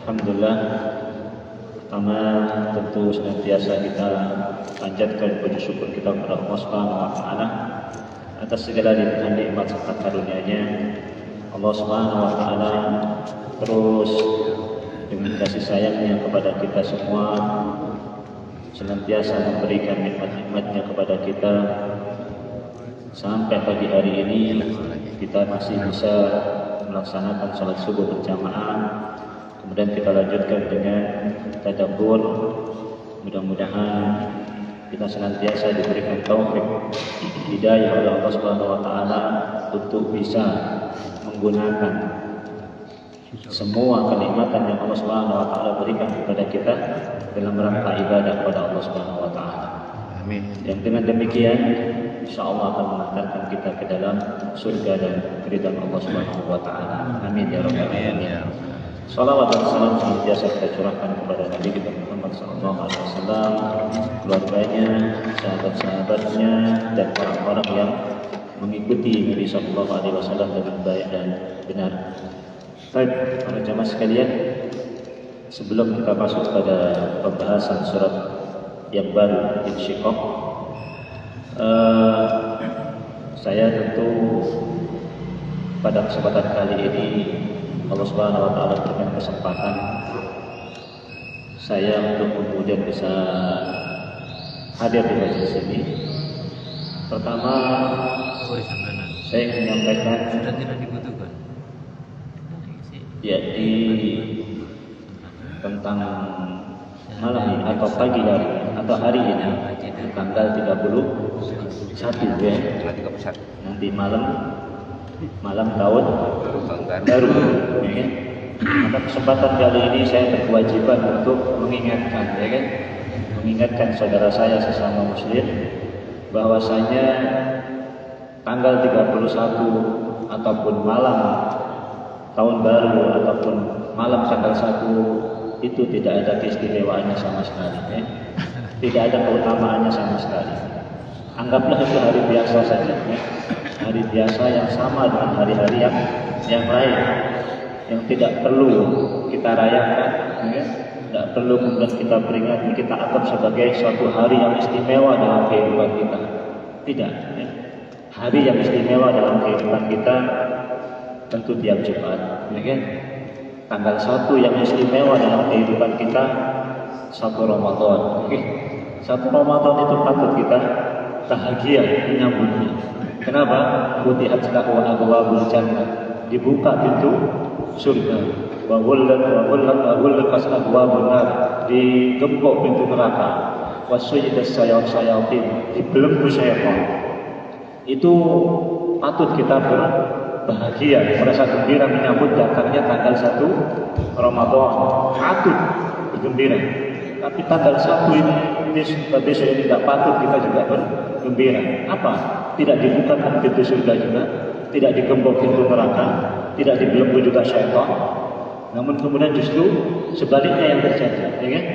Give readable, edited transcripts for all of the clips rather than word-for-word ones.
Alhamdulillah, pertama tentu senantiasa kita panjatkan puji syukur kita kepada Allah Subhanahu wa taala atas segala nikmat serta karunia-Nya. Allah Subhanahu wa taala terus dengan kasih sayangnya kepada kita semua senantiasa memberikan nikmat-nikmatnya kepada kita sampai pagi hari ini kita masih bisa melaksanakan salat subuh berjamaah. Kemudian kita lanjutkan dengan tadabbur. Mudah-mudahan kita senantiasa diberikan taufik hidayah oleh Allah Subhanahu wa taala untuk bisa menggunakan semua kenikmatan yang Allah Subhanahu wa taala berikan kepada kita dalam rangka ibadah kepada Allah Subhanahu wa taala. Amin. Yang dengan demikian insyaallah akan mengantarkan kita ke dalam surga dan keridhaan Allah Subhanahu wa taala. Amin ya rabbal alamin. Salawat dan salam senantiasa kita curahkan kepada Nabi kita Muhammad SAW, keluarganya, sahabat-sahabatnya, dan orang-orang yang mengikuti Nabi SAW dengan baik dan benar. Baik, para jamaah sekalian, sebelum kita masuk pada pembahasan surat yang baru Insyiqaq, saya tentu pada kesempatan kali ini Allah Subhanahu wa taala berikan kesempatan saya untuk kemudian bisa hadir di majelis ini. Pertama, saya ingin menyampaikan sudah tidak dibutuhkan. yakni tentang malam ini atau pagi hari atau hari ini tanggal 31 ya. Nanti malam tahun baru ya kan? Maka kesempatan kali ini saya berkewajiban untuk mengingatkan ya kan? Mengingatkan saudara saya sesama muslim bahwasanya tanggal 31 ataupun malam tahun baru ataupun malam tanggal 1 itu tidak ada keistimewaannya sama sekali ya? Tidak ada keutamaannya sama sekali. Anggaplah itu hari biasa saja ya? Hari biasa yang sama dengan hari-hari yang lain, yang tidak perlu kita rayakan ya? Tidak perlu kemudian kita peringati, kita anggap sebagai suatu hari yang istimewa dalam kehidupan kita. Tidak ya? Hari yang istimewa dalam kehidupan kita tentu tiap Jumat ya kan? Tanggal 1 yang istimewa dalam kehidupan kita 1 Ramadan okay? 1 Ramadan itu patut kita bahagia menyambutnya. Kenapa? Futihat lahu abwaabul jannah, dibuka pintu surga. Wa ghullat abwaabun nar, digembok pintu neraka. Wa suyyidas sayatin, dibelenggu syaitan. Itu patut kita berbahagia, merasa gembira menyambut datangnya tanggal 1 Ramadan. Patut bergembira. Tapi tanggal 1 ini besok ini tidak patut kita juga bergembira. Apa? Tidak dibukakan pintu surga juga, tidak digembok pintu neraka, tidak dibelenggu juga syaitan. Namun kemudian justru sebaliknya yang terjadi, ya kan?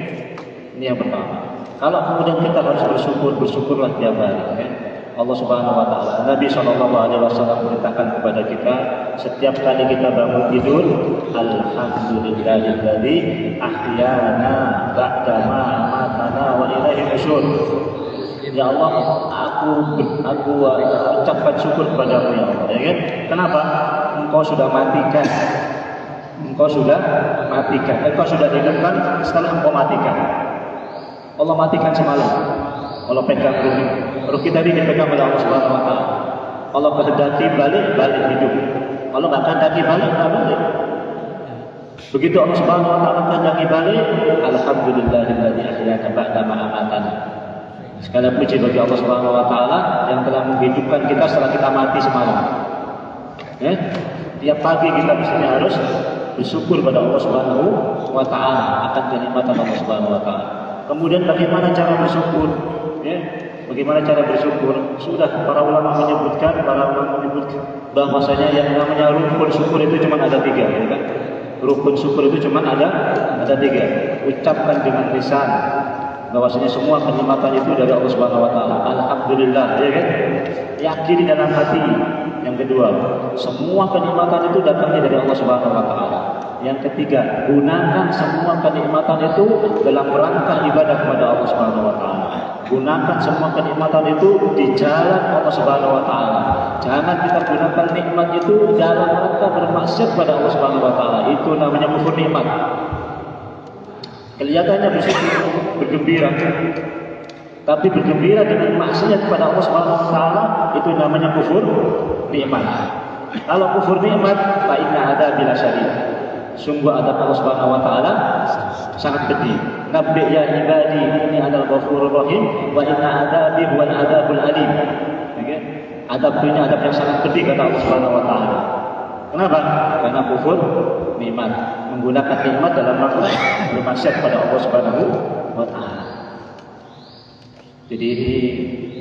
Ini yang pertama. Kalau kemudian kita harus bersyukurlah tiap hari, ya kan? Allah Subhanahu wa taala, Nabi SAW memberitakan kepada kita setiap kali kita bangun tidur, alhamdulillahilladzi ahyana ba'da ma amatana wa ilaihi nusyur. Ya Allah, aku ucapkan syukur kepadamu ya Allah, ya kan? Kenapa? Engkau sudah matikan. Engkau sudah hidupkan setelah engkau matikan. Allah matikan semalam. Allah pegang ruhi tadi dipegang oleh Allah Subhanahu wa taala. Allah kehendaki balik hidup. Allah enggak kehendaki balik. Begitu Allah Subhanahu wa taala kehendaki balik, alhamdulillahilladzi ahyana ba'da ma amatana. Segala puji bagi Allah Subhanahu wa taala yang telah menghidupkan kita setelah kita mati semalam. Ya? Tiap pagi kita mestinya harus bersyukur pada Allah Subhanahu wa taala akan kenikmatan Allah Subhanahu wa taala. Kemudian bagaimana cara bersyukur? Ya, bagaimana cara bersyukur? Sudah para ulama menyebutkan bahwasanya yang namanya rukun syukur itu cuma ada 3, ya kan? Rukun syukur itu cuma ada 3. Ucapkan dengan lisan bahwasanya semua kenikmatan itu dari Allah Subhanahu wa taala. Alhamdulillah, ya kan? Yakini dalam hati. Yang kedua, semua kenikmatan itu datangnya dari Allah Subhanahu wa taala. Yang ketiga, gunakan semua kenikmatan itu dalam rangka ibadah kepada Allah Subhanahu wa taala. Gunakan semua kenikmatan itu di jalan Allah Subhanahu wa taala. Jangan kita gunakan nikmat itu dalam rangka bermaksiat kepada Allah Subhanahu wa taala. Itu namanya kufur nikmat. Kelihatannya bergembira, tapi bergembira dengan maksiat kepada Allah Subhanahu wa taala itu namanya kufur nikmat. Kalau kufur nikmat, fa inna adzabi lasyadid. Sungguh adab Allah Subhanahu wa taala sangat pedih. Nabbi ya ibadi inni anal ghafurur rahim wa inna adzabi huwal adzabul alim. Okay? Adab dunia adab yang sangat pedih kata Allah Subhanahu wa taala. Kenapa? Karena kufur nikmat, menggunakan nikmat dalam rangka bermaksiat kepada Allah Subhanahu wa taala. Jadi ini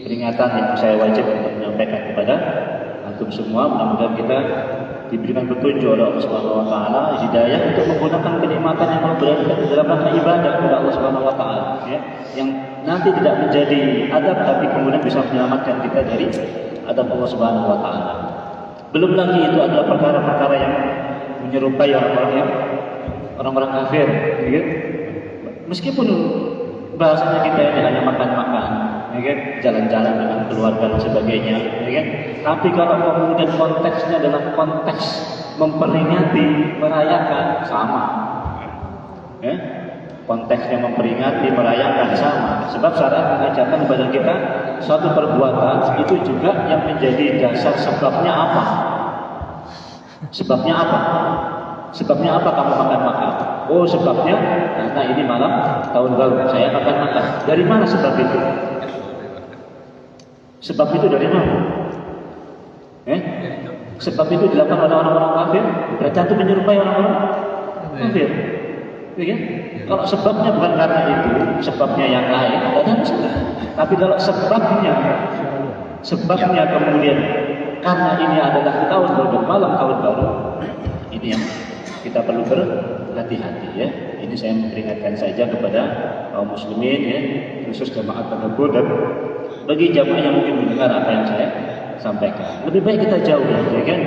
peringatan yang saya wajib untuk menyampaikan kepada antum semua. Mudah-mudahan kita diberikan petunjuk oleh Allah Subhanahu wa taala, hidayah untuk menggunakan kenikmatan yang Allah berikan dalam rangka ibadah kepada Allah Subhanahu wa taala, ya. Yang nanti tidak menjadi adab tapi kemudian bisa menyelamatkan kita dari adab Allah Subhanahu wa taala. Belum lagi itu adalah perkara-perkara yang menyerupai orang-orang kafir, ya. Meskipun bahasanya kita ini hanya makan-makan, ya kan? Jalan-jalan dengan keluarga dan sebagainya, ya kan? Tapi kalau kemudian konteksnya dalam konteks memperingati, merayakan, sama, ya? Konteksnya memperingati, merayakan sama. Sebab syariat mengajarkan kepada kita suatu perbuatan itu juga yang menjadi dasar sebabnya apa? Sebabnya apa? Sebabnya apa kamu makan-makan? Oh, sebabnya karena ini malam tahun baru saya makan-makan. Dari mana sebab itu? Sebab itu dari mana? Sebab itu dilakukan oleh orang-orang kafir. Berarti itu menyerupai orang-orang kafir. Ya? Kalau sebabnya bukan karena itu, sebabnya yang lain, tidak ada masalah. Tapi kalau sebabnya kemudian karena ini adalah tahun baru, malam tahun baru, ini yang kita perlu berhati-hati, ya. Ini saya memperingatkan saja kepada kaum muslimin, ya, khusus jamaah tadabbur dan bagi jamaah yang mungkin mendengar apa yang saya sampaikan. Lebih baik kita jauh, ya kan?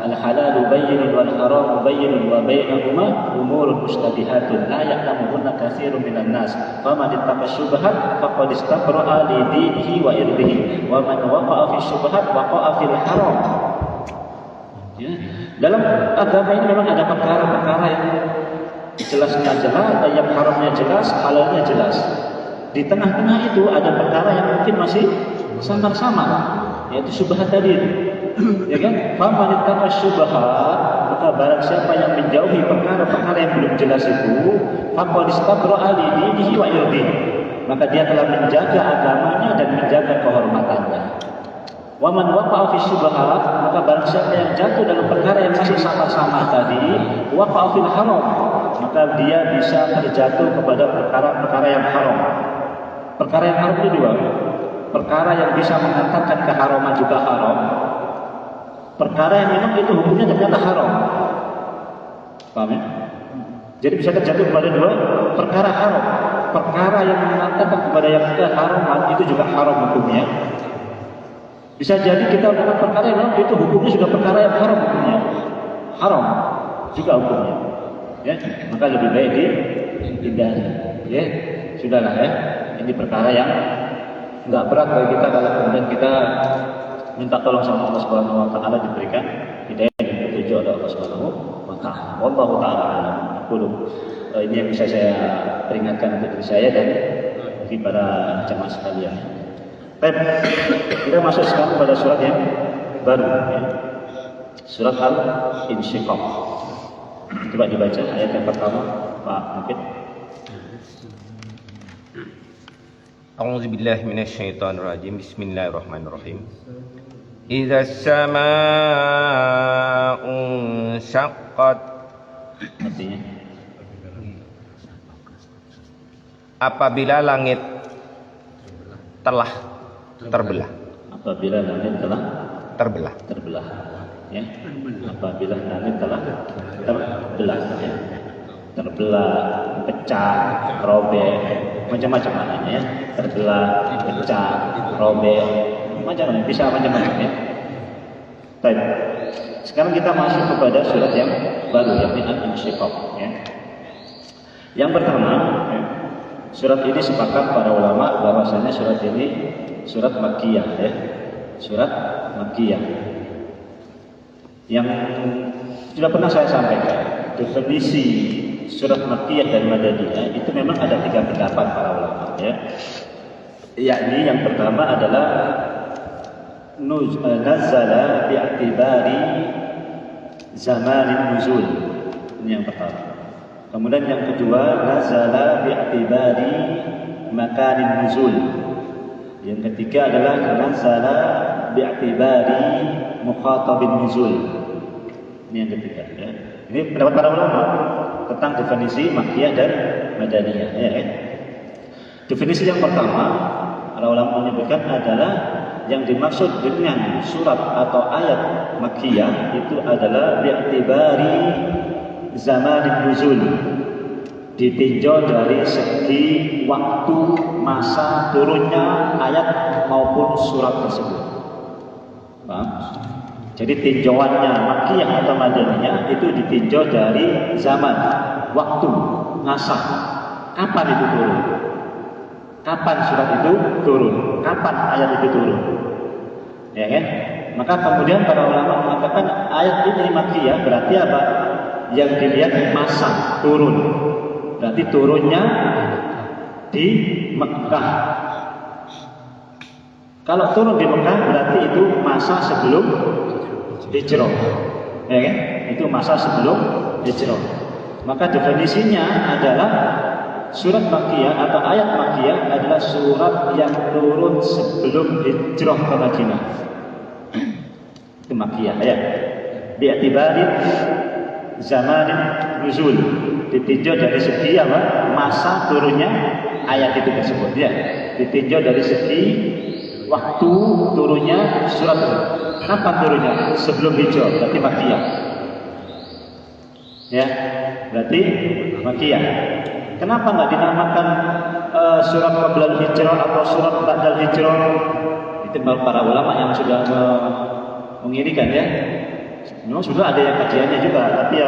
Al-halalu bayyinun wal haramu bayyinun wa bainahuma umurun mushtabihatun la ya'lamuhunna katsirun minan nas. Faman ittaqa syubhat faqad istabra'a li dinihi wa irdihi wa man waqa'a fi syubhat waqa'a fil haram. Ya. Dalam agama ini memang ada perkara-perkara yang jelasnya jelas, yang haramnya jelas, halalnya jelas. Di tengah-tengah itu ada perkara yang mungkin masih samar-samar, yaitu syubhat tadi. Ya kan? Faman ittaqa syubhat, maka barang siapa yang menjauhi perkara-perkara yang belum jelas itu, faqad istabra'a li dinihi wa irdihi, maka dia telah menjaga agamanya dan menjaga kehormatannya. Wa man waqa'a fi syubhat, maka barang siapa yang jatuh dalam perkara yang masih sama-sama tadi, waqa'a fil haram, maka dia bisa terjatuh kepada perkara-perkara yang haram. Perkara yang haram itu dua. Perkara yang bisa mengantarkan keharaman juga haram. Perkara yang memang itu hukumnya ternyata haram. Paham ya? Jadi bisa terjatuh kepada dua perkara haram. Perkara yang mengantarkan kepada yang keharaman itu juga haram hukumnya. Bisa jadi kita melakukan perkara yang memang itu hukumnya juga perkara yang haram hukumnya. Haram juga hukumnya. Ya, maka lebih baik dihindari. Ya, sudahlah, ya. Ini perkara yang enggak berat bagi kita kalau kemudian kita minta tolong sama Allah Subhanahu wa taala diberikan hidayah dan petunjuk oleh Allah Subhanahu wa taala. Wallahu taala alam. Ini yang bisa saya peringatkan untuk diri saya dan bagi para jemaah sekalian. Baik, kita masuk sekarang pada surat yang baru, ya. Surat Al-Insyiqaq. Coba dibaca ayat yang pertama, Pak Mufid. A'udzu billahi minasyaitonir rajim. Bismillahirrahmanirrahim. Idza as-samaa'u syaqqat. Artinya apabila langit telah terbelah. Apabila langit telah Terbelah. Ya. Apabila langit telah terbelah, ya. Terbelah, pecah, robek, macam-macam maknanya, ya. Terbelah, pecah, robek, macam-macam, bisa macam-macam, ya. Baik. Sekarang kita masuk kepada surat yang baru, yakni Al-Insyiqaq. Ya. Yang pertama, ya, surat ini sepakat para ulama bahwasanya surat ini surat Makkiyah, ya. Surat Makkiyah. Yang sudah pernah saya sampaikan, definisi surat Makkiyah dan Madaniyah itu memang ada 3 pendapat para ulama, ya. Yakni yang pertama adalah nazala bi'tibari zamanin nuzul. Ini yang pertama. Kemudian yang kedua, nazala bi'tibari makanin nuzul. Yang ketiga adalah nazala bi'tibari mukhatabin nuzul. Ini yang ketiga, ya. Ini pendapat para ulama tentang definisi Makkiyah dan Madaniyah, ya. Definisi yang pertama, para ulama menyebutkan adalah yang dimaksud dengan surat atau ayat Makkiyah itu adalah bi'tibari zaman nuzul, ditinjau dari segi waktu masa turunnya ayat maupun surat tersebut. Paham? Jadi tinjauannya Makkiyah atau Madaniyah itu ditinjau dari zaman, waktu, masa. Kapan itu turun? Kapan surat itu turun? Kapan ayat itu turun? Ya kan? Maka kemudian para ulama mengatakan ayat ini Makkiyah berarti apa? Yang dilihat masa turun. Berarti turunnya di Mekah. Kalau turun di Mekah berarti itu masa sebelum hijrah. Ya kan? Itu masa sebelum hijrah. Maka definisinya adalah surat Makkiyah atau ayat Makkiyah adalah surat yang turun sebelum hijrah ke Madinah. Itu Makkiyah, ya. Bi'tibari zamanin nuzul, ditinjau dari segi apa? Masa turunnya ayat itu tersebut, ya. Ditinjau dari segi waktu turunnya surat itu. Kapan turunnya? Sebelum hijrah, berarti Makkiyah. Ya, berarti Makkiyah. Kenapa nggak dinamakan surat Qablal Hijrah atau surat Ba'dal Hijrah? Itu para ulama yang sudah mengirikan, ya. Memang sudah ada yang kajiannya juga, tapi ya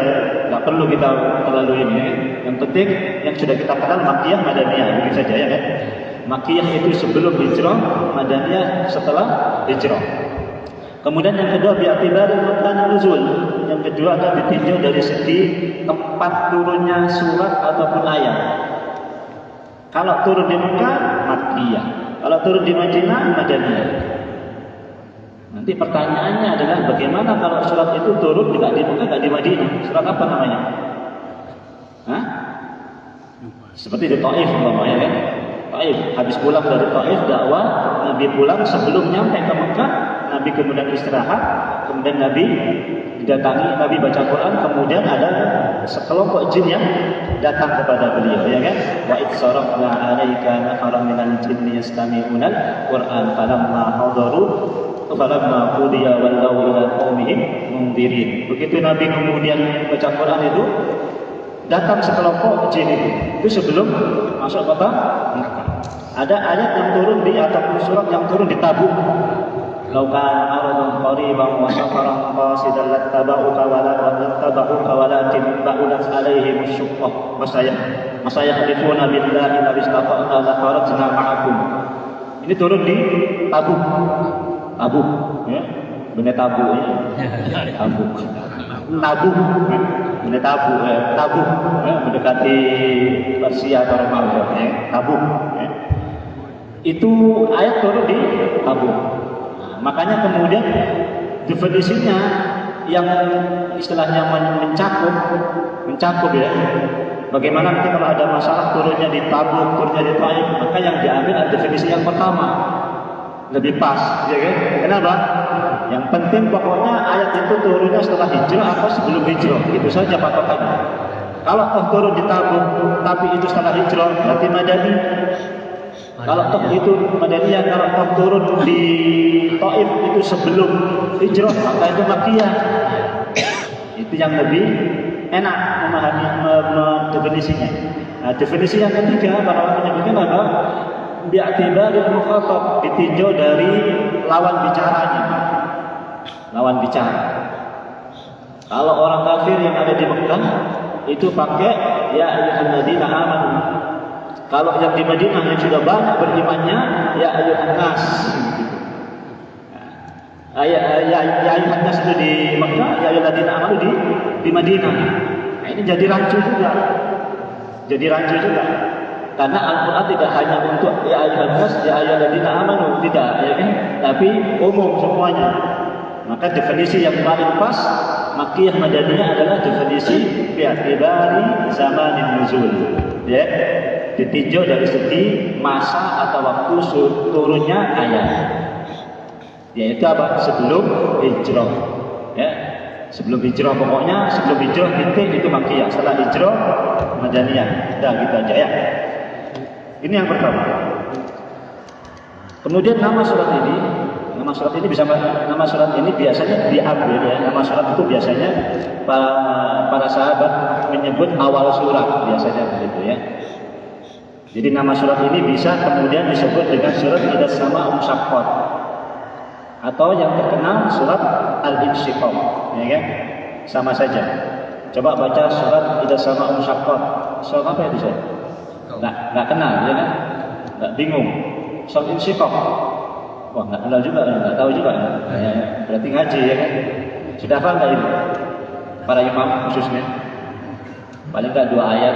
nggak perlu kita terlalu ini. Yang penting yang sudah kita kenal Makkiyah, Madaniyah, begitu saja, ya kan? Makkiyah itu sebelum hijrah, Madaniyah setelah hijrah. Kemudian yang kedua bi'tibari makan nuzul. Yang kedua adalah ditinjau dari segi tempat turunnya surat ataupun ayat. Kalau turun di Mekah, Makkiyah. Kalau turun di Madinah, Madaniyah. Nanti pertanyaannya adalah bagaimana kalau surat itu turun tidak di Mekah, tidak di Madinah? Surat apa namanya? Hah? Seperti di Taif umpamanya, kan? Taif, habis pulang dari Taif dakwah, Nabi pulang sebelum nyampe ke Mekah, Nabi kemudian istirahat, kemudian Nabi didatangi, Nabi baca Quran, kemudian ada sekelompok jin yang datang kepada beliau, ya kan? Wa idsarafna 'alaika nafaran minal jinni yastami'unal Quran falamma hadaru falamma qudiya wallahu ila qaumihim mundirin. Begitu Nabi kemudian baca Quran itu, datang sekelompok jin itu sebelum masuk kota Mekah. Ada ayat yang turun di ataupun surat yang turun di Tabuk. Lau kana aradun qariban wa safaran qasidan lattaba'uka walakin ba'udat alaihim asyuqqah masayahlifuna billahi la istata'na la kharajna ma'akum. Ini turun di Tabuk. Tabuk, ya. Benar Tabuk, ya. Tabuk. Tabuk. Benar Tabuk, ya. Tabuk, ya. Mendekati Persia atau Romawi, ya. Tabuk, ya. Itu ayat turun di Tabuk. Makanya kemudian definisinya yang istilahnya mencakup, ya. Bagaimana nanti kalau ada masalah turunnya di Tabuk, turunnya di Taif, maka yang diambil adalah definisi yang pertama, lebih pas, ya kan? Kenapa? Yang penting pokoknya ayat itu turunnya setelah hijrah atau sebelum hijrah, itu saja patokannya. Kalau toh turun di Tabuk, tapi itu setelah hijrah, berarti Madani. Kalau toh itu Madaniyah, kalau toh turun di Taif itu sebelum hijrah, maka itu Makkiyah. Itu yang lebih enak memahami definisinya. Nah, definisi yang ketiga para ulama menyebutkan apa? Bi'tibari mukhatab, ditinjau dari lawan bicaranya. Lawan bicara. Kalau orang kafir yang ada di Mekah itu pakai ya ayyuhalladzina amanu. Kalau yang di Madinah yang sudah banyak berimannya ya ayyuhan nas. Ya ayyuhan nas itu di Mekah, ya ayyuhalladzina amanu di Madinah. Nah, ini jadi rancu juga. Jadi rancu juga. Karena Al-Qur'an tidak hanya untuk ya ayyuhan nas, ya ayyuhalladzina amanu, tidak, ya kan? Tapi umum semuanya. Maka definisi yang paling pas Makkiyah Madaniyah adalah definisi bi'atibari zamanin nuzul. Ya, ditinjau dari segi masa atau waktu turunnya ayat. Yaitu apa? Sebelum hijrah. Ya, sebelum hijrah pokoknya sebelum hijrah titik itu Makkiyah. Setelah hijrah Madaniyah. Dah gitu aja ya. Ini yang pertama. Kemudian nama surat ini biasanya diambil ya. Nama surat itu biasanya para sahabat menyebut awal surat biasanya begitu ya. Jadi nama surat ini bisa kemudian disebut dengan surat Idza Sama'u Syaqqat atau yang terkenal surat Al-Insyiqaq, ya kan? Sama saja. Coba baca surat Idza Sama'u Syaqqat. Surat apa itu, Ustaz? Enggak kenal, ya kan? Enggak bingung. Surat Insyiqaq. Wah, enggak kenal juga, enggak tahu juga. Ya, berarti ngaji ya kan? Sudah hafal enggak ini? Para imam khususnya. Paling enggak 2 ayat.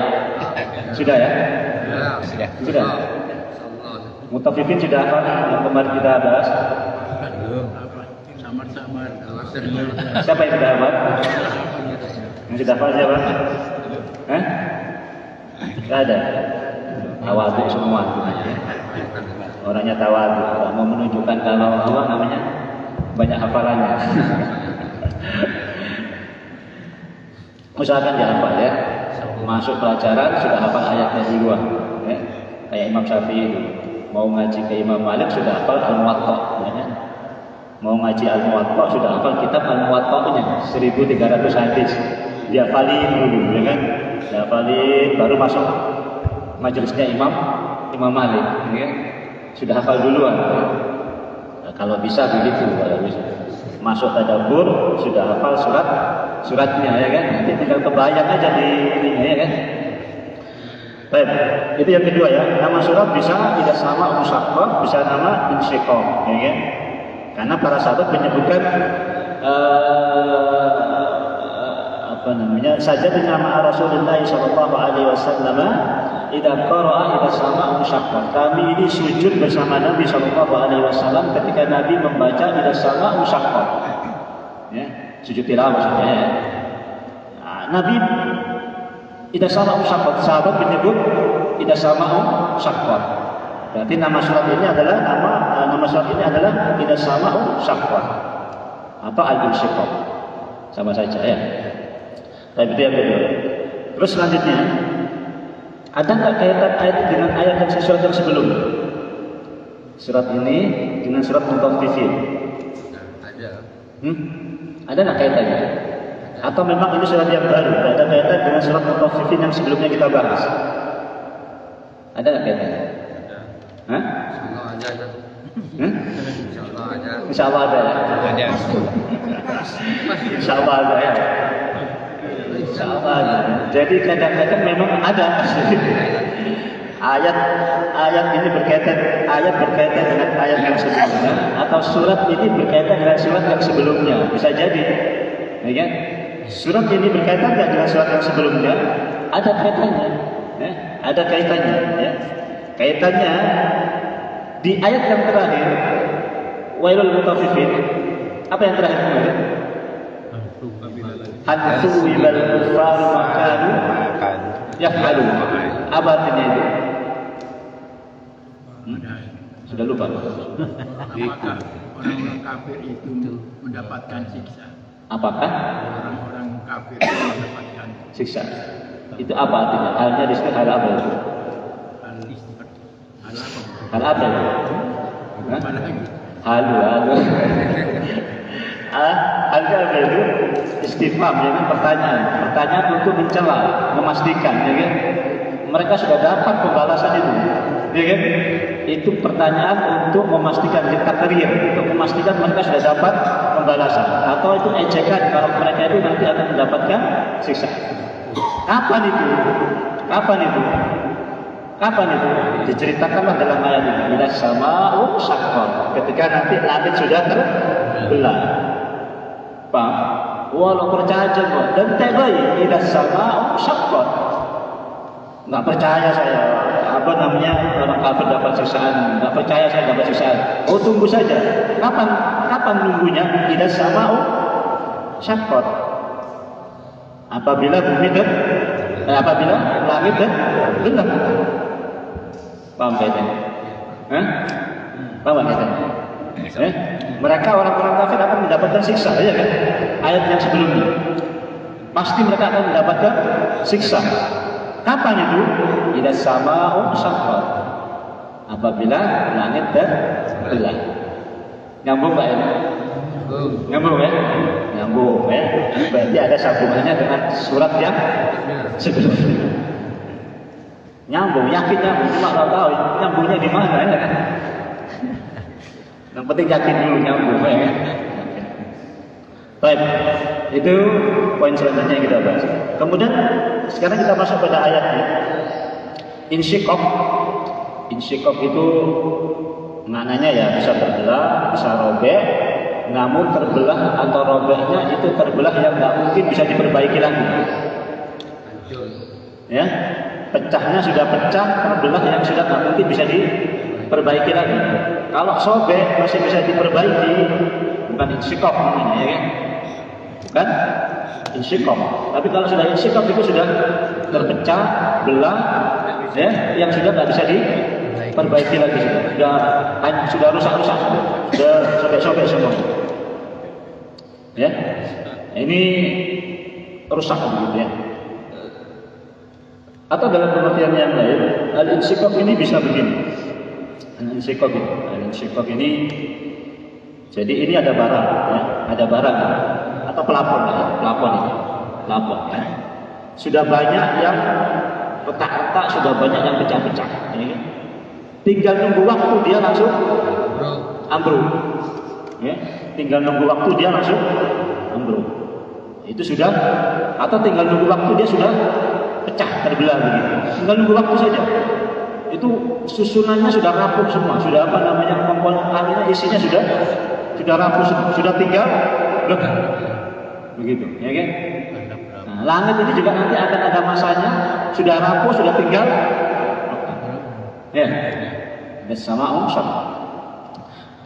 Sudah ya? Sudah. Mutafifin sudah hafal yang kemarin kita bahas? Samar-samar. Siapa yang sudah hafal? Yang sudah hafal siapa? Hah? Enggak ada. Tawadhu semua. Orangnya tawadhu, mau menunjukkan kalau Allah namanya banyak hafalannya. Usahakan dihafal ya. Masuk pelajaran sudah hafal ayatnya duluan. Ya. Kayak Imam Syafi'i itu. Mau ngaji ke Imam Malik sudah hafal Al-Muwatta. Ya. Mau ngaji Al-Muwatta sudah hafal kitab Al-Muwatta'nya 1300 hadis. Dihafalin dulu, ya kan? Dihafalin baru masuk majelisnya Imam Malik, ya. Sudah hafal duluan. Nah, kalau bisa begitu, kalau bisa. Masuk tadabbur sudah hafal suratnya, ya kan? Nanti tinggal kebayang aja di ininya, ya kan? Baik, itu yang kedua ya. Nama surat bisa tidak sama Musyaqqah, bisa nama Insyiqaq, ya kan? Karena para sahabat menyebutkan saja nama Rasulullah sallallahu alaihi wasallam idza qara'a idza sama Musyaqqah. Kami ini sujud bersama Nabi sallallahu alaihi wasallam ketika Nabi membaca idza sama Musyaqqah. Ya, sujud tilawah maksudnya ya. Nah, Nabi idza sama Musyaqqah, sahabat menyebut idza sama Musyaqqah. Berarti nama surat ini adalah nama surat ini adalah idza sama Musyaqqah atau Al-Insyiqaq. Sama saja ya. Tapi itu yang kedua. Terus selanjutnya, ada nggak kaitan ayat dengan ayat dan surat yang sebelumnya? Surat ini dengan surat Mutaffifin. Ada. Ada nggak kaitannya? Atau memang ini surat yang baru? Ada kaitan dengan surat Mutaffifin yang sebelumnya kita bahas? Ada nggak kaitannya? Hah? Insyaallah ada. Insyaallah ada. Insyaallah ada ya. Ada. Insyaallah ada ya. Insyaallah ada. Jadi kadang-kadang memang ada. Ayat ini berkaitan dengan ayat yang sebelumnya atau surat ini berkaitan dengan surat yang sebelumnya. Bisa jadi. Ya kan? Surat ini berkaitan dengan surat yang sebelumnya? Ada kaitannya. Ya, ada kaitannya ya. Kaitannya di ayat yang terakhir Wailul Mutaffifin. Apa yang terakhir kemarin? Hadithu ibal kufar makanu yaf'alu. Apa artinya itu? Sudah lupa. Apakah orang-orang kafir itu mendapatkan siksa? Apakah Orang-orang kafir itu mendapatkan siksa? Itu apa artinya? Halnya di sini hal apa itu? Hal apa itu? apa lagi? Halu. Halnya apa itu? Istifham, ya kan? Pertanyaan untuk mencela, memastikan, ya kan? Mereka sudah dapat pembalasan itu, ya kan? Itu pertanyaan untuk memastikan, untuk memastikan mereka sudah dapat pembalasan atau itu ejekan kalau mereka itu nanti akan mendapatkan siksa. Kapan itu? Kapan itu? Kapan itu? Diceritakanlah dalam ayat ini. Bila sama'u syaqqat. Ketika nanti langit sudah terbelah. Paham? Walau percaya aja kok. Dan tebai bila sama'u syaqqat. Enggak percaya saya. Apa namanya orang kafir dapat siksaan? Enggak percaya saya dapat siksaan. Oh tunggu saja. Kapan nunggunya? Bila sama'u syaqqat. Apabila bumi apabila langit terbelah. Paham kaitannya? Paham kaitannya? Mereka orang-orang kafir akan mendapatkan siksa, ya kan? Ayat yang sebelumnya. Pasti mereka akan mendapatkan siksa. Kapan itu? Idza sama'u syaqqat. Apabila langit terbelah. Nyambung Pak ini? Nyambung ya? Nyambung ya. Berarti ada sambungannya dengan surat yang sebelumnya. Nyambung, yakin nyambung, cuma nggak tahu nyambungnya di mana ya kan? Yang penting yakin dulu nyambung ya. Baik, itu poin selanjutnya yang kita bahas. Kemudian sekarang kita masuk pada ayatnya. Insyiqaq. Insyiqaq itu maknanya ya bisa terbelah, bisa robek. Namun terbelah atau robeknya itu terbelah yang nggak mungkin bisa diperbaiki lagi. Ya, pecahnya sudah pecah, terbelah yang sudah nggak mungkin bisa diperbaiki lagi. Kalau sobek masih bisa diperbaiki, bukan insyiqaq namanya, ya kan? Bukan insyiqaq. Tapi kalau sudah insyiqaq itu sudah terpecah, belah, ya, yang sudah nggak bisa diperbaiki lagi, sudah rusak-rusak, sudah sobek-sobek semua. Ya, ini rusak begitu ya. Atau dalam pengertian yang lain, al-insyiqaq ini bisa begini. Al-insyiqaq ini, jadi ini ada barang, ya, ada barang atau pelapon, ya, pelapon ya. Sudah banyak yang retak-retak, sudah banyak yang pecah-pecah. Ya. Tinggal nunggu waktu dia langsung ambruk. Ya, tinggal nunggu waktu dia langsung ambruk. Itu sudah, atau tinggal nunggu waktu dia sudah pecah, terbelah begitu. Tinggal nunggu waktu saja. Itu susunannya sudah rapuh semua, sudah apa namanya komponen akhirnya isinya sudah rapuh semua, sudah tinggal begitu, ya kan? Nah, langit ini juga nanti akan ada masanya, sudah rapuh, sudah tinggal ya. As-sama'u syaqqat.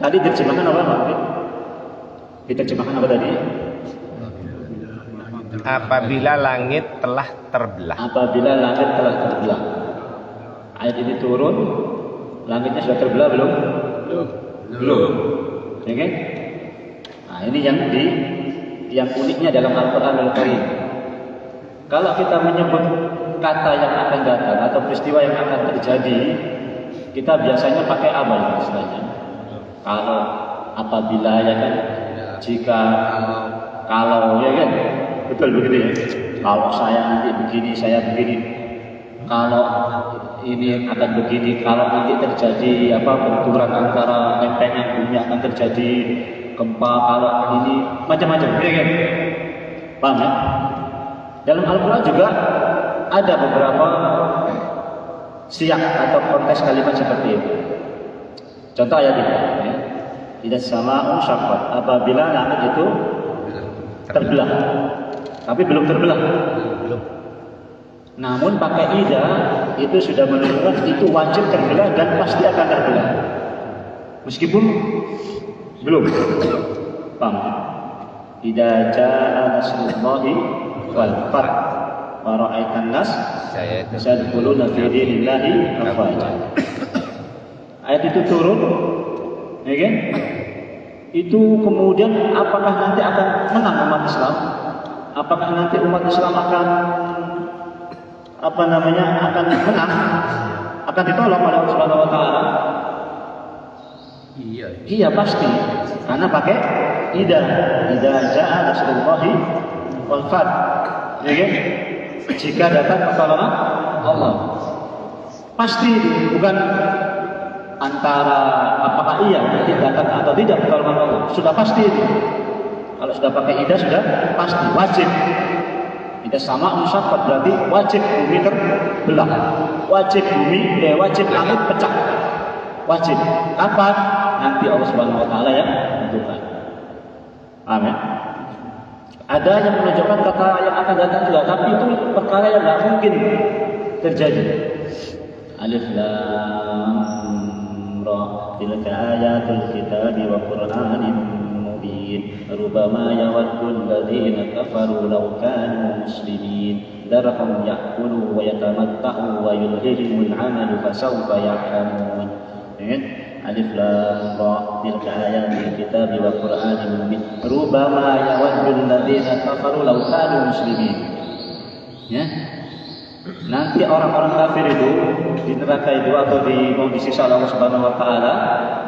Tadi terjemahan apa Pak? Diterjemahkan apa tadi? Apabila langit telah terbelah. Apabila langit telah terbelah. Ayat ini turun, langitnya sudah terbelah belum? Belum. Ya kan? Nah, ini yang uniknya dalam Al-Qur'an Al-Karim. Kalau kita menyebut kata yang akan datang atau peristiwa yang akan terjadi, kita biasanya pakai apa ya istilahnya? Kalau, apabila, ya kan? Jika, kalau, ya kan? Betul begitu ya. Kalau saya nanti begini, saya begini. Kalau ini akan begini, kalau nanti terjadi apa benturan antara lempengan bumi akan terjadi gempa, kalau ini macam-macam, ya kan? Paham ya? Dalam Al-Quran juga ada beberapa siyak atau konteks kalimat seperti itu. Contoh ayat ini, ya. Idza sama'u syaqqat. Apabila langit itu terbelah. Tapi belum terbelah. Belum. Namun pakai ida itu sudah menunjukkan itu wajib terbelah dan pasti akan terbelah. Meskipun belum. Paham? Idza jaa nasrullahi wal fath wa ra'aitan nas yadkhuluna fi dinillahi afwaja. Ayat itu turun, ya kan? Itu kemudian apakah nanti akan menang umat Islam? Apakah nanti umat Islam akan akan menang? Akan ditolong oleh Allah Subhanahu wa taala? Iya pasti. Karena pakai idza jaa nasrullahi wal fath. Ya kan? Jika datang pertolongan Allah. Pasti bukan antara apakah iya nanti datang atau tidak pertolongan Allah. Sudah pasti itu. Kalau sudah pakai ida sudah pasti wajib. Ida sama musyaqqat berarti wajib bumi terbelah. Wajib langit pecah. Wajib. Kapan? Nanti Allah Subhanahu wa taala yang menentukan. Amin. Ada yang menunjukkan kata yang akan datang juga, tapi itu perkara yang tidak mungkin terjadi. Alif lam ra tilka ayatul kitabi wa qur'anin mubin rubama yawaddul ladzina kafaru law kanu muslimin darhum ya'kulu wa yatamatta'u wa yulhihimul 'amalu fasawfa ya'lamun. Alif lam ra tilka ayatul kitabi wa qur'anin mubin rubama yawaddul ladzina kafaru law kanu muslimin. Ya. Nanti orang-orang kafir itu di neraka itu atau mau disiksa Allah Subhanahu wa taala,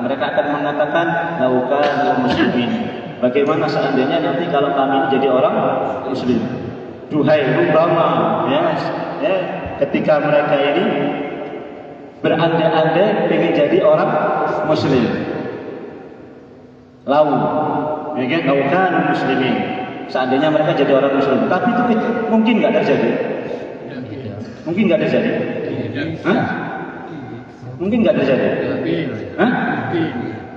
mereka akan mengatakan law kanu muslimin. Bagaimana seandainya nanti kalau kami jadi orang muslim? Duhai rubama ya, ketika mereka ini berandai-andai ingin jadi orang muslim. Lau kanu muslimin. Seandainya mereka jadi orang muslim, tapi itu mungkin nggak terjadi. Mungkin nggak terjadi. Hah? Mungkin nggak terjadi. Hah?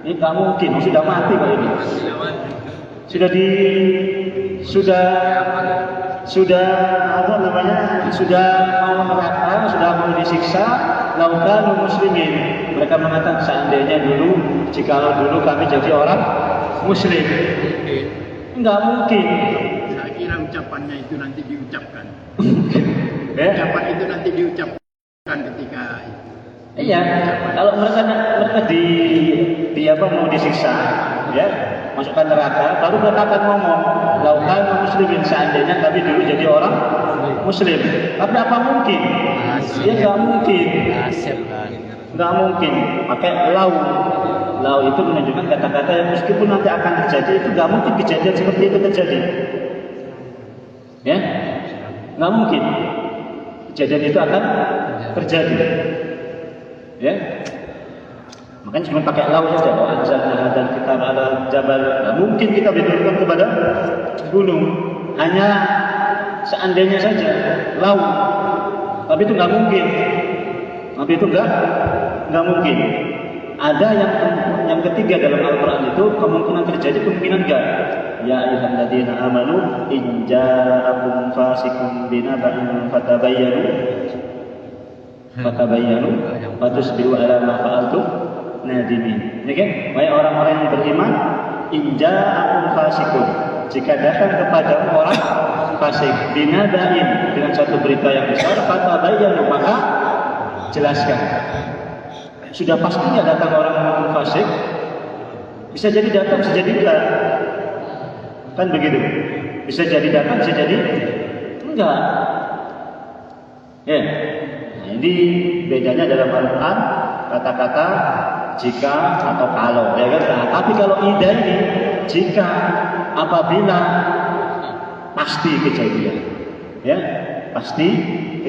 Ini nggak mungkin. Sudah mati kok ini. Sudah apa namanya? Sudah mau neraka, sudah mau disiksa. Laukanu muslimin. Mereka mengatakan seandainya dulu, jikalau dulu kami jadi orang muslim. Nggak mungkin. Saya kira ucapannya itu nanti diucapkan. Ya? Ucapan itu nanti diucapkan ketika Iya, kalau mereka di apa mau disiksa, ya, masukkan neraka, baru mereka akan ngomong, laukan muslimin seandainya kami dulu jadi orang muslim. Tapi apa mungkin? Ya nggak mungkin. Nggak mungkin. Pakai lau itu menunjukkan kata-kata yang meskipun nanti akan terjadi itu nggak mungkin kejadian seperti itu terjadi. Ya, nggak mungkin. Kejadian itu akan terjadi. Ya, makanya cuma pakai lau saja. Anzalna dan kita ada jabal. Nah, mungkin kita diturunkan kepada gunung. Hanya seandainya saja lau. Tapi itu nggak mungkin. Tapi itu nggak mungkin. Ada yang ketiga dalam Al-Quran itu kemungkinan terjadi, kemungkinan enggak. Ya ayyuhalladzina amanu in ja'akum fasiqun binaba'in fatabayyanu fatusbihu ala ma fa'altum nadimin. Ya kan? Wahai orang-orang yang beriman, in ja'akum fasiqun, jika datang kepada orang fasik binaba'in dengan satu berita yang besar, fatabayyanu, maka jelaskan. Sudah pasti nggak datang orang fasik? Bisa jadi datang, bisa jadi enggak. Kan begitu. Bisa jadi datang, bisa jadi enggak. Ya. Nah, ini bedanya dalam Al-Quran kata-kata jika atau kalau, ya kan? Nah, tapi kalau ida ini jika, apabila, pasti kejadian. Ya, pasti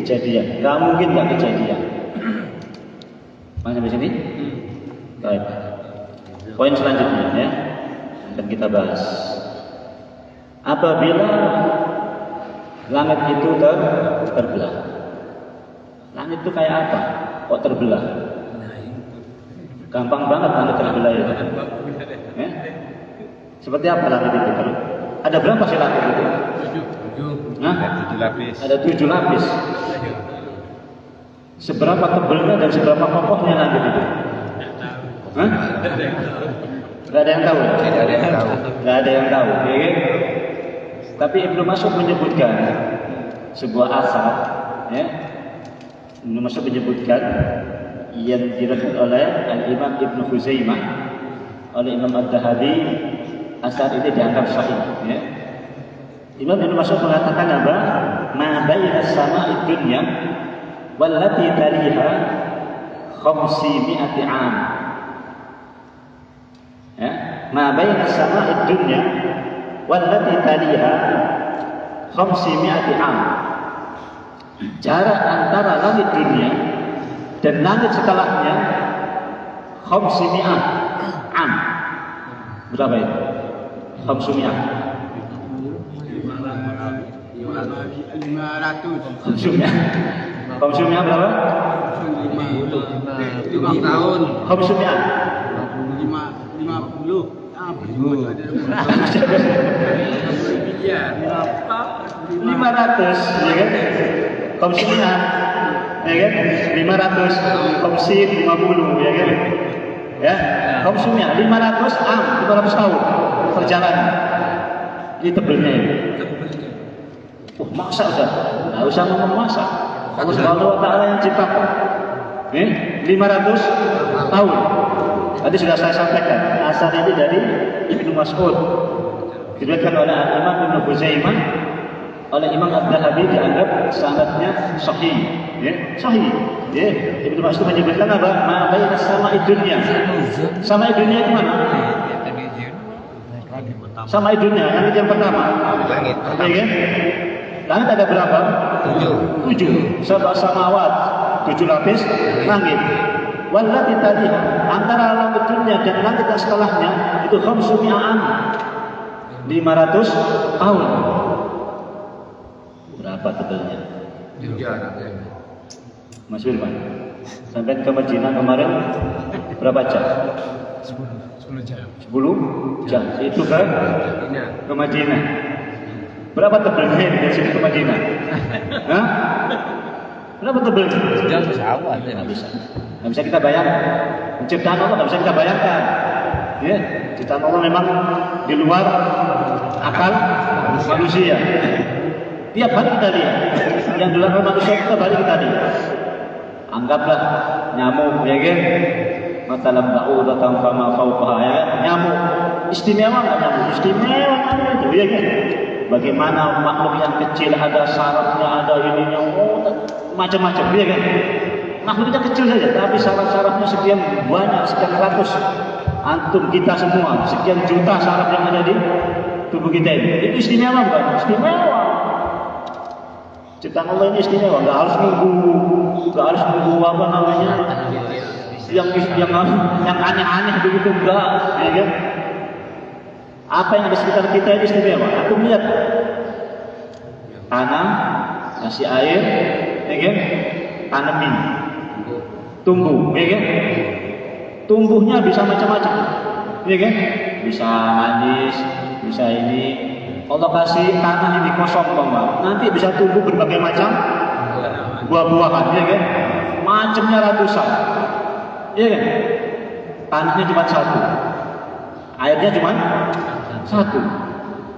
kejadian. Nggak mungkin nggak kejadian. Sampai sini? Baik. Poin selanjutnya ya, akan kita bahas. Apabila langit itu terbelah. Langit itu kayak apa? Kok terbelah? Gampang banget langit terbelah itu. Ya? Seperti apa langit itu? Ada berapa sih langit itu? 7. Nah, 7 lapis. Ada 7 lapis. Seberapa tebalnya dan seberapa kokohnya langit itu? Hah? Gak ada yang tahu. Gak ada yang tahu. Ya kan? Tapi Ibnu Mas'ud menyebutkan sebuah asar, ya. Ibnu Mas'ud menyebutkan yang diriwayatkan oleh Al-Imam Ibnu Khuzaimah, oleh Imam Ad-Dahabi, asar ini dianggap sahih. Ya. Imam Ibnu Mas'ud mengatakan apa? Ma baina as-sama'i dunya wallati taliha 500 'am. Ya, ma baina as-sama'i dunya wallati taliha 500 'am. Jarak antara langit dunia dan langit setelahnya 500 'am. Berapa itu? 500. 500. Konsumnya berapa? 5 tahun. Konsumnya 50. Ah, ada 500, ya kan? Konsumnya, ya kan? 500, konsum 50, ya kan? Ya, konsumnya 500 tahun perjalanan. Ini tebelnya ini. Masa Ustaz? Nggak usah ngomong masa. Allah Subhanahu wa Ta'ala yang ciptakan. 500 tahun. Tadi sudah saya sampaikan, asal ini dari Ibnu Mas'ud. Diriwayatkan oleh Imam Ibnu Khuzaimah, oleh Imam Ad-Dhahabi dianggap sanadnya sahih. Ya, sahih. Ya, Ibnu Mas'ud menyebutkan apa? Ma baina sama'i dunya. Sama'i dunya itu mana? Sama'i dunya, yang pertama. Langit Ya kan? Langit ada berapa? 7. Sab'a samawat, 7 lapis langit. Wallati tadiha, antara langit dunia dan langit yang setelahnya itu khamsumi'an, 500 tahun. Berapa tebelnya? Mas Firman, sampai ke Madinah kemarin berapa jam? 10 jam. Itu ke Madinah. Berapa tebelnya dari sini ke Madinah? Hah? Berapa tebelnya? Sejauh pesawat ya. Nggak bisa kita bayangkan. Penciptaan Allah nggak bisa kita bayangkan. Ya, ciptaan Allah memang di luar akal manusia. Tiap hari kita lihat. Yang dilakukan manusia tiap hari kita lihat. Anggaplah nyamuk, ya kan? Matalam ba'udah tanpa ma'fauqaha, ya kan? Nyamuk. Istimewa nggak nyamuk? Istimewa itu, ya kan? Bagaimana makhluk yang kecil ada sarafnya, ada ininya, macam-macam, ya kan? Makhluknya kecil saja, tapi saraf-sarafnya sekian banyak, sekian ratus. Antum kita semua, sekian juta saraf yang ada di tubuh kita ini. Itu istimewa bukan? Istimewa. Ciptaan Allah ini istimewa, nggak harus nunggu apa namanya, yang aneh-aneh begitu, enggak, ya kan? Apa yang ada di sekitar kita ini istimewa. Aku melihat tanam, kasih air, ya kan? Tanemin, tumbuh, ya kan? Tumbuhnya bisa macam-macam, ya kan? Bisa manis, bisa ini. Allah kasih tanah ini kosong, nanti bisa tumbuh berbagai macam buah-buahan, ya kan? Macamnya ratusan, ya kan? Tanahnya cuma satu, airnya cuma satu.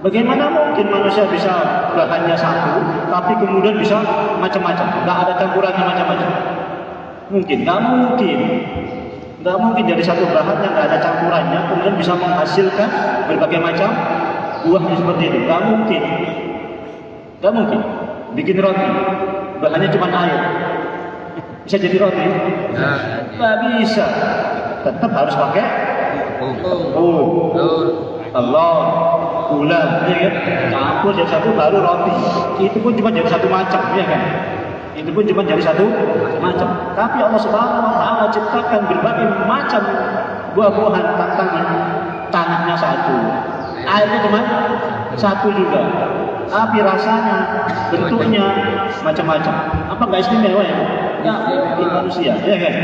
Bagaimana mungkin manusia bisa bahannya satu, tapi kemudian bisa macam-macam, nggak ada campurannya macam-macam? Mungkin? Nggak mungkin. Nggak mungkin dari satu bahan yang nggak ada campurannya, kemudian bisa menghasilkan berbagai macam buahnya seperti itu. Nggak mungkin. Nggak mungkin. Bikin roti, bahannya cuma air, bisa jadi roti? Nggak bisa. Tetap harus pakai telur, gula, ya kan? Campur jadi satu baru roti. Itu pun cuma jadi satu macam, ya kan? Itu pun cuma jadi satu macam. Tapi Allah Subhanahu wa Ta'ala ciptakan berbagai macam buah-buahan, tanahnya satu, airnya cuma satu juga, tapi rasanya, bentuknya macam-macam. Apa nggak istimewa ya? Ya, di manusia, ya kan?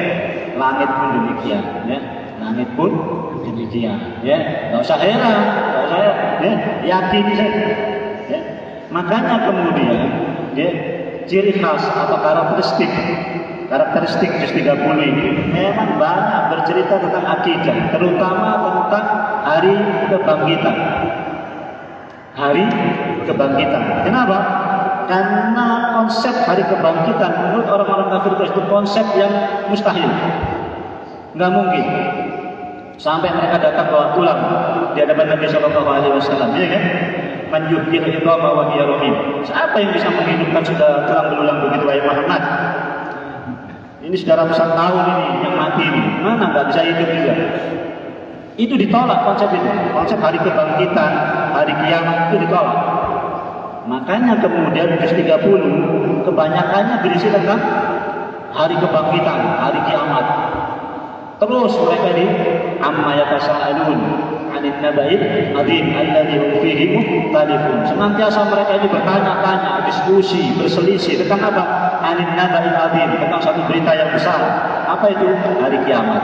Langit pun demikian, ya. Langit pun demikian, ya. Nggak usah heran, nggak usah, ya. Yakini saja. Ya. Makanya kemudian, ya, ciri khas atau karakteristik juz 30 ini memang banyak bercerita tentang akidah, terutama tentang hari kebangkitan. Hari kebangkitan. Kenapa? Karena konsep hari kebangkitan menurut orang-orang kafir itu konsep yang mustahil. Nggak mungkin. Sampai mereka datang bawa tulang di hadapan Nabi Shallallahu Alaihi Wasallam, ya kan? Man yuhyil idhama wa hiya ramim. Siapa yang bisa menghidupkan sudah tulang belulang begitu, wahai Muhammad? Ini sudah ratusan tahun ini yang mati ini, mana nggak bisa hidup juga? Itu ditolak konsep itu, konsep hari kebangkitan, hari kiamat itu ditolak. Makanya kemudian juz 30 kebanyakannya berisi tentang hari kebangkitan, hari kiamat. Terus mereka di amma yatasaalun, 'anil naba'il 'adzim alladzi hum fihi mukhtalifun. Senantiasa mereka ini bertanya-tanya, diskusi, berselisih tentang apa? 'Anil naba'il 'adzim, tentang satu berita yang besar. Apa itu? Hari kiamat.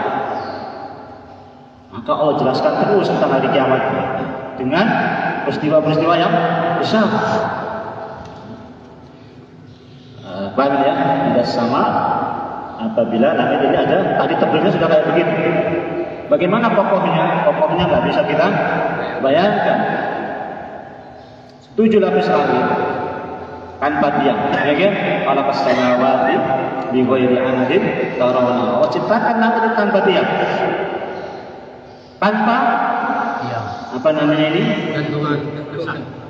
Maka Allah jelaskan terus tentang hari kiamat dengan peristiwa-peristiwa yang besar. Paham ya? Tidak sama apabila langit ini ada tadi tebelnya sudah kayak begitu. Bagaimana pokoknya? Pokoknya nggak bisa kita bayangkan. 7 lapis langit tanpa tiang, ya kan? Khalaqas samawati bi ghairi amadin tarawna. Allah ciptakan langit itu tanpa tiang. Tanpa tiang. Apa namanya ini? Gantungan.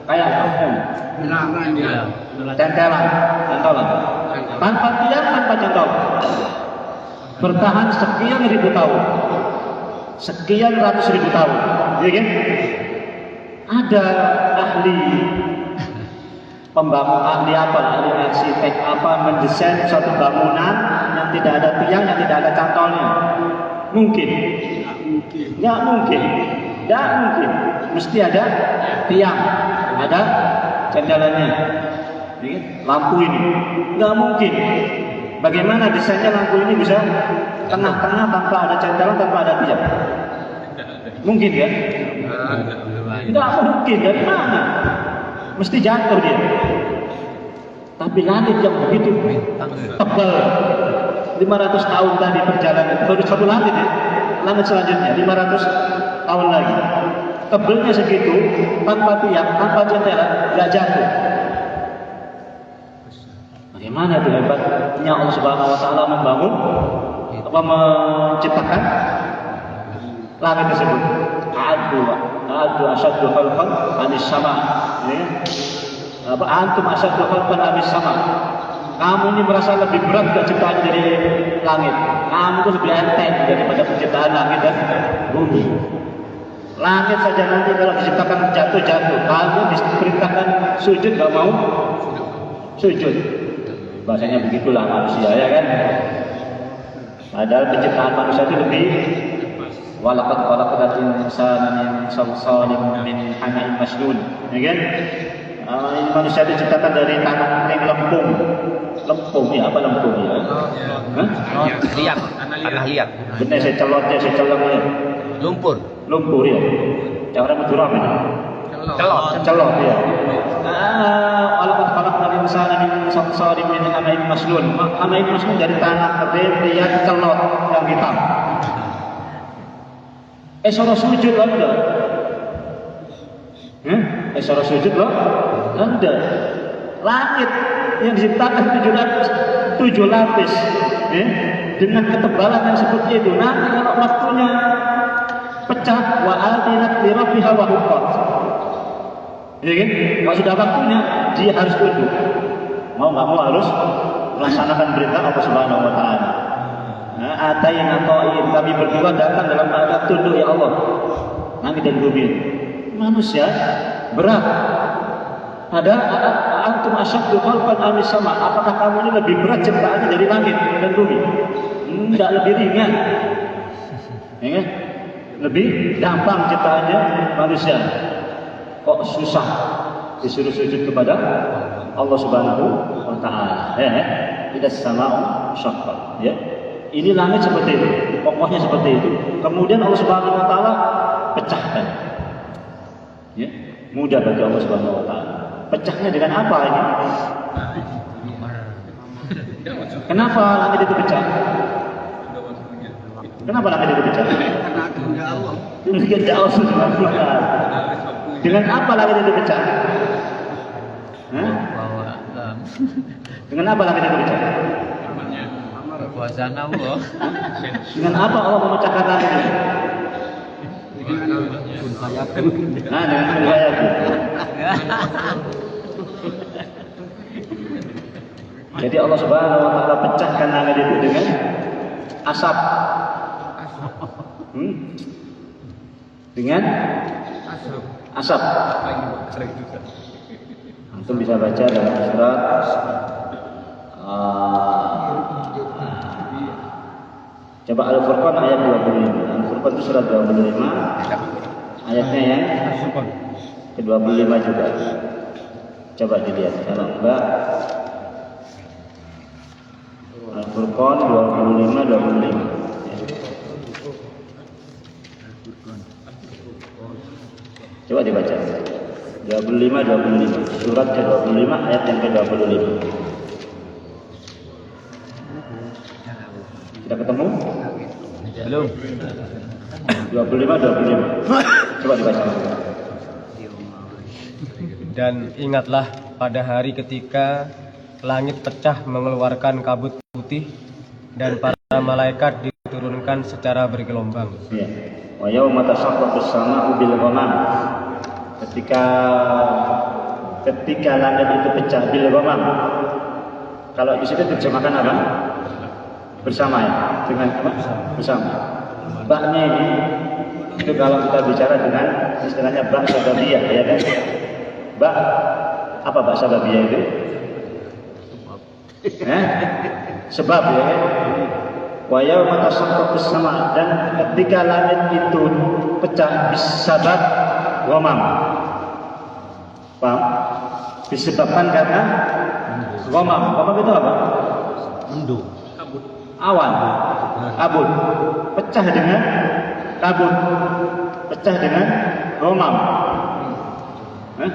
Kayak apa? Bilangan ya. Cantelan. Tanpa tiang, tanpa cantolan. Bertahan sekian ribu tahun. Sekian ratus ribu tahun. Ya kan? Ada ahli pembangun, ahli apa? Ahli arsitek apa mendesain suatu bangunan yang tidak ada tiang, yang tidak ada cantolnya. Mungkin? Nggak mungkin. Nggak mungkin. Mesti ada tiang, ada candalannya. Lampu ini nggak mungkin. Bagaimana desainnya lampu ini bisa tengah-tengah tanpa ada candalan, tanpa ada tiang? Mungkin ya? Nggak mungkin. Dari mana? Mesti jatuh dia. Tapi langit yang begitu tebal, 500 tahun tadi perjalanan, baru satu langit ya. Langit selanjutnya 500 tahun lagi. Tebelnya segitu, tanpa tiang, tanpa candalan, nggak jatuh. Bagaimana itu hebatnya Allah Subhanahu Wa Taala membangun, apa menciptakan langit tersebut? Adu asyaddu khalqan anis sama. Apa antum asyaddu khalqan anis sama? Kamu ini merasa lebih berat ciptaan dari langit. Kamu itu lebih enteng daripada penciptaan langit dan bumi. Langit saja nanti kalau diciptakan jatuh. Kamu diperintahkan sujud gak mau sujud. Bahasanya begitulah manusia ya kan. Padahal penciptaan manusia itu lebih walaqad khalaqnal insana min salsalin min hama'in masnun, ya kan? Ini manusia diciptakan dari tanah kering lempung. Lempung ya, apa lempung ya? Liat, tanah liat. Benar saya celotnya. Lumpur ya. Cara Madura apa? Celot ya. Walaqad khalaqnal insana min salsalin min hama'in masnun. Hama'in masnun dari tanah kering liat celot yang hitam. Suruh sujud lah enggak? Suruh sujud loh? Enggak. Langit yang diciptakan 7 lapis, dengan ketebalan yang seperti itu. Nanti kalau waktunya pecah, wa adinat li rabbiha wa huqqat. Ya kan? Kalau sudah waktunya, dia harus tunduk. Mau nggak mau harus melaksanakan perintah Allah Subhanahu Wa Taala. Atayna ta'in, kami berdua datang dalam keadaan tunduk ya Allah. Langit dan bumi. Manusia berat. Ada antum asyaddu khalqan amis sama. Apakah kamu ini lebih berat ciptaannya dari langit dan bumi? Tidak, lebih ringan. Ya, lebih gampang ciptaannya manusia. Kok susah disuruh sujud kepada Allah Subhanahu Wa Taala? Tidak sama syaqqat. Ya. Ini langit seperti itu, pokoknya seperti itu. Kemudian Allah Subhanahu Wa Taala pecahkan. Ya, mudah bagi Allah Subhanahu Wa Taala. Pecahnya dengan apa ini? Kenapa langit itu pecah? Kenapa langit itu pecah? Dengan Allah Subhanahu Wa Taala. Dengan apa langit itu pecah? Dengan apa langit itu pecah? Kekuasaan Allah. Dengan apa Allah memecahkan langit itu? Dengan ayat. Jadi Allah Subhanahu Wa Taala pecahkan langit itu dengan asap. Dengan asap. Antum bisa baca dalam surat coba Al-Furqan ayat 25. Al-Furqan itu surat 25 Ayatnya yang ke-25 juga. Coba dilihat. Kalau enggak, Al-Furqan 25. Coba dibaca. 25. Surat ke-25 ayat yang ke-25. Sudah ketemu? Belum. 25. Coba dibaca. Dan ingatlah pada hari ketika langit pecah mengeluarkan kabut putih dan para malaikat diturunkan secara bergelombang. Ya. Wa yauma tashaqqaqus sama'u bil ghamam. Ketika langit itu pecah bil ghamam. Kalau di situ terjemahkan apa? Bersama ya, dengan apa? Bersama. Baknya ini itu kalau kita bicara dengan istilahnya bak sababiyah ya kan? Bak apa bak sababiyah itu? Sebab ya kan? Wa yauma tashaqqaqus sama, dan ketika langit itu pecah bisabab ghamam. Paham? Disebabkan karena ghamam. Ghamam itu apa? Mendung. Awan, kabut, pecah dengan kabut, pecah dengan ghamam,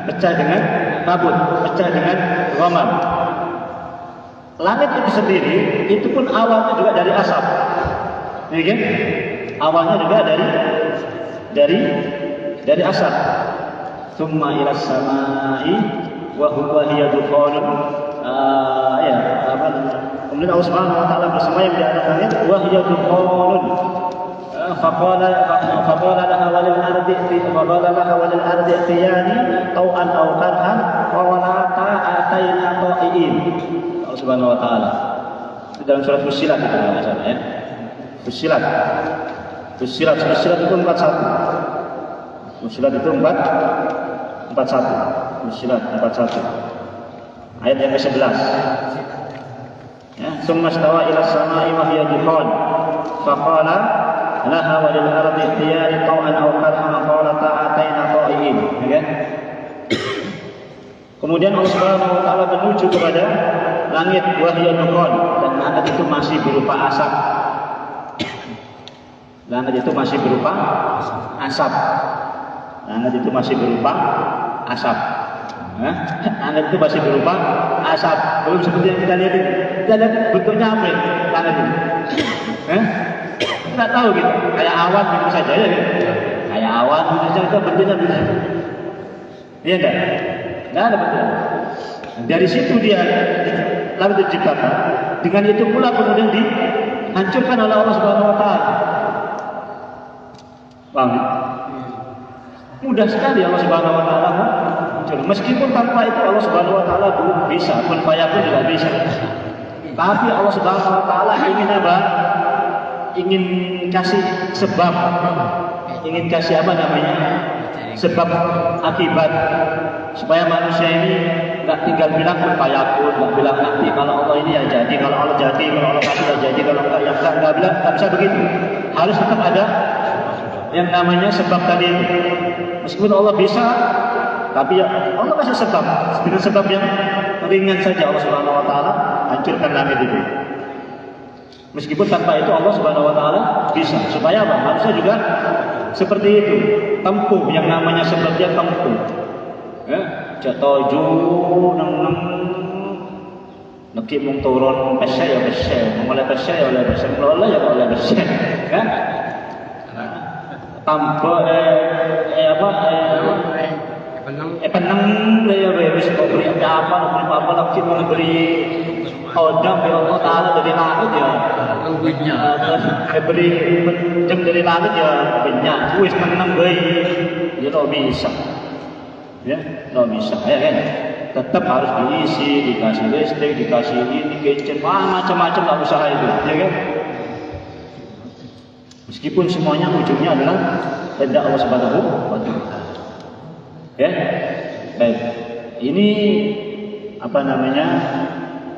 pecah dengan kabut, pecah dengan ghamam. Langit itu sendiri, itu pun awalnya juga dari asap, ya kan? Awalnya juga dari asap. Tsumma ila samai wa huwa hiya dukhanun. Kemudian Allah Subhanahu wa taala bersemayam di atas langit, wa hiya dukhanun. Faqala laha walil ardi tiyani tau'an aw karhan wa walata atayna ta'iin. Allah Subhanahu wa taala. Itu dalam surat Fussilat itu kalau enggak salah ya. Fussilat itu 41. Fussilat itu 41. Fussilat 41. Ayat yang ke-11. Ya, summa stawa ila samai wa hiya dukhan. Faqala laha wa lil ardi tiyani tau'an aw karhan qala ta'atayna ta'iin. Ya. Kemudian Allah Subhanahu wa taala menuju kepada langit wa hiya dukhan, dan langit itu masih berupa asap. Langit itu masih berupa asap. Langit itu masih berupa asap. Langit itu masih berupa asap. Belum seperti yang kita lihat ini. Kita lihat bentuknya apa ini? Langit ini. Tidak tahu gitu. Kayak awan gitu saja ya. Kayak awan gitu saja, itu bentuknya bisa. Iya enggak? Enggak ada bentuknya. Dari situ dia lalu diciptakan. Dengan itu pula kemudian dihancurkan oleh Allah Subhanahu wa taala. Paham? Mudah sekali Allah Subhanahu wa taala hancur. Meskipun tanpa itu Allah Subhanahu wa taala bisa, kun fayakun juga bisa. Tapi Allah Subhanahu wa taala ingin apa? Ingin kasih sebab. Ingin kasih apa namanya? Sebab akibat, supaya manusia ini nggak tinggal bilang kun fayakun, nggak bilang nanti kalau Allah ini ya jadi, kalau Allah jadi, kalau Allah kasih ya jadi, kalau enggak ya enggak bilang, nggak bisa begitu. Harus tetap ada yang namanya sebab tadi itu. Meskipun Allah bisa, tapi ya Allah kasih sebab. Dengan sebab yang ringan saja Allah Subhanahu wa taala hancurkan langit itu. Meskipun tanpa itu Allah Subhanahu wa taala bisa. Supaya apa? Manusia juga seperti itu. Tempuh yang namanya sebabnya tempuh. Ya, jatoju nang neki mung turun pesek ya pesek, mulai pesek ya oleh pesek, mulai ya oleh pesek. Ya. Tanpa penang ya wis kok beri apa lagi mau beri odam ya Allah taala dari langit ya beri jam dari langit ya banyak wis menang bae ya lo bisa ya kan tetap harus diisi, dikasih listrik, dikasih ini kitchen macam-macam lah usaha itu ya kan. Meskipun semuanya ujungnya adalah kehendak Allah Subhanahu wa taala. Ya. Baik. Ini apa namanya?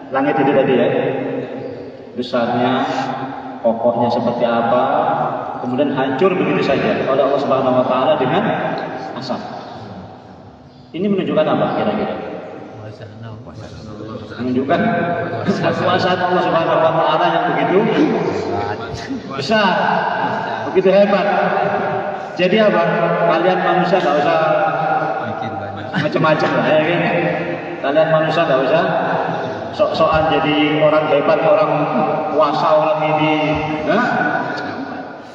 Langit itu tadi ya. Besarnya, kokohnya seperti apa? kemudian hancur begitu saja oleh Allah Subhanahu wa taala dengan asap. Ini menunjukkan apa kira-kira? Menunjukkan kekuasaan Allah Subhanahu wa taala yang begitu besar, begitu hebat. Jadi apa? Kalian manusia enggak usah macam-macam lah ya kan? Kalian manusia enggak usah sok-sokan jadi orang hebat, orang kuasa, orang ini. Nah,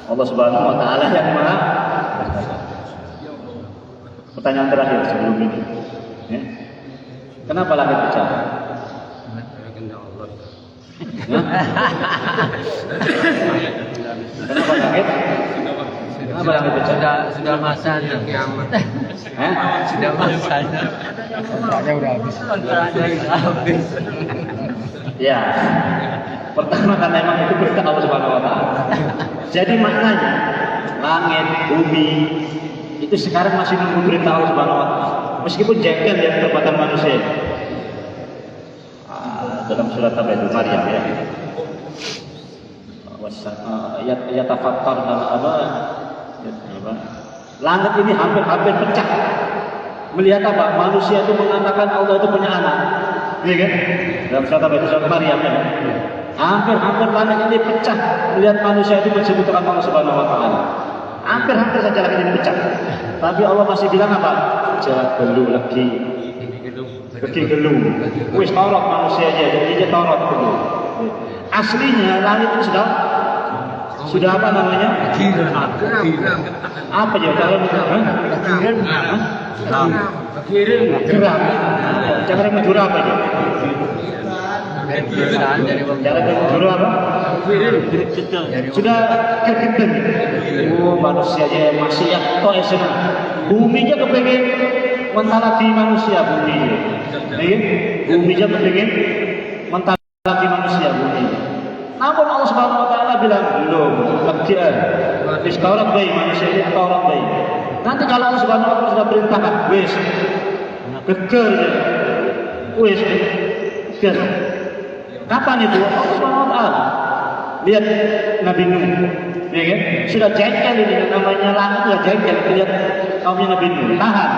Allah Subhanahu wa taala yang Maha. Pertanyaan terakhir sebelum ini. Ya. Kenapa langit pecah? Kenapa langit? Kenapa langit pecah? Sudah masanya. Sudah masanya. Kontraknya udah habis. Ya. Pertama kan memang itu perintah Allah Subhanahu wa taala. Jadi maknanya langit, bumi itu sekarang masih nunggu perintah Allah Subhanahu wa taala. Meskipun jengkel dari perbuatan manusia. Dalam surat apa itu Maryam ya. Ya tafattar dan apa? Langit ini hampir pecah. Melihat apa? Manusia itu mengatakan Allah itu punya anak. Iya kan? Dalam surat apa itu surat Maryam ya. Hampir langit ini pecah melihat manusia itu menyebutkan Allah Subhanahu wa taala. Hampir saja langit ini pecah. Tapi Allah masih bilang apa? Jabelu lagi. Lagi gelung. Wis torot manusianya, jadi torot dulu. Aslinya langit itu sudah apa namanya? Apa ya kalau geram. Cara menjura apa ya? Cara menjura apa? Sudah kegeden. Oh, manusianya masih yang toh senang. Buminya kepengen mentalaki manusia bumi. Buminya kepengen mentalaki manusia bumi. Namun Allah Subhanahu wa taala bilang belum, bagian. Wis kaurat bae manusia ini kaurat bae. Nanti kalau Allah Subhanahu wa taala sudah perintahkan, wis geger ya. Wis geger. Kapan itu? Allah Subhanahu wa taala. Lihat Nabi Nuh, ya kan? Sudah jengkel ini namanya langit ya jengkel. Lihat kaumnya Nabi Nuh, tahan.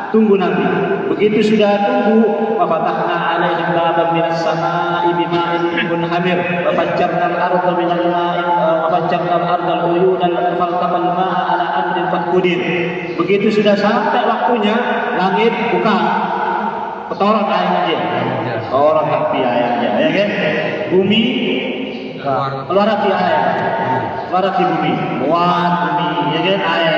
Tunggu nanti. Begitu sudah tunggu, wafatahna alaihim baban minas samaa'i bima'in munhamir, wa fajjarna al-ardha minal ma'i wa fajjarna al-ardha uyunan faltaqal ma'a ala amrin faqdir. Begitu sudah sampai waktunya, langit buka. Petorot airnya. Orang api airnya, ya kan? Bumi keluar api air. Keluar api bumi. Muat bumi, ya kan? Air.